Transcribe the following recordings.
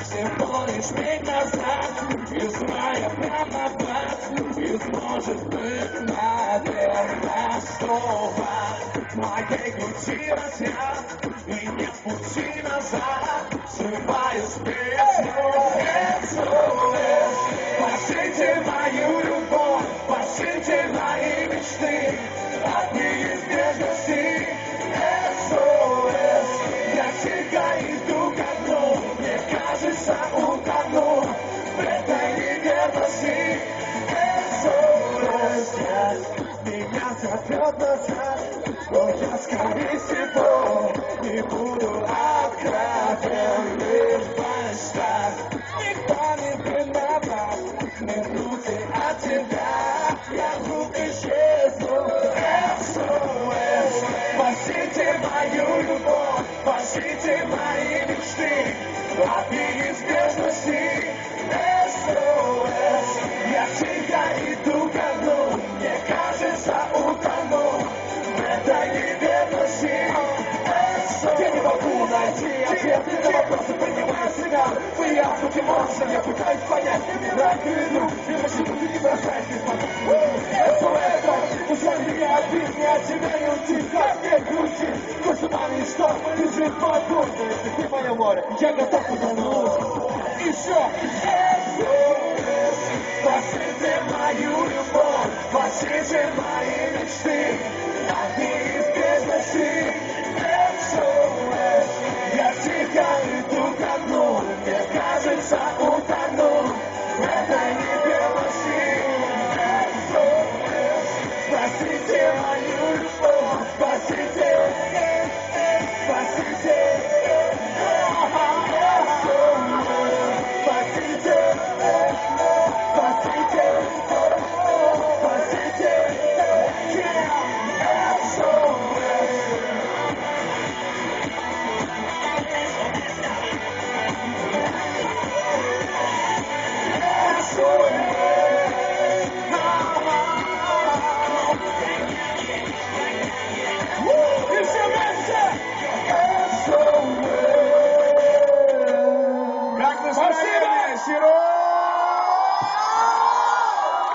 Всего лишь миг назад, из мая прямо в ад, и сможет быть, наверное, снова моей груди разряд, и нет пути назад, срываю с песню SOS. Спасите мою любовь, спасите мои мечты от неизбежности SOS. Я тихо иду ко дну, мне кажется, утону в этой неверности SOS. Меня зовет назад, но я, скорее всего, не буду откровен лишь большая. Никто не виноват, минуты от тебя я вдруг исчезну SOS. Спасите мою любовь, спасите мои мечты от неизбежности SOS. Я тихо иду ко дну, мне кажется, утону в этой неверности SOS. Я не могу найти ответы на вопросы, принимаю сигналы. Вы азбуки эмоций, я пытаюсь понять, выбирать иду, и почему ты не бросаешь без SOS. Пускай меня отбить, не от тебя не уйти, как мне грусти. Твой туманный шторм лежит под губой. Ты мое море, я готов утонуть. Еще SOS. Спасите мою любовь, спасите мои мечты от неизбежности SOS. Я тихо иду ко дну, мне кажется, утону в этой неверности SOS. Спасите мою любовь, спасите, спасите спасите, спасите, спасите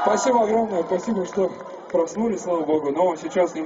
Спасибо огромное, спасибо, что проснулись, слава богу. Но сейчас немного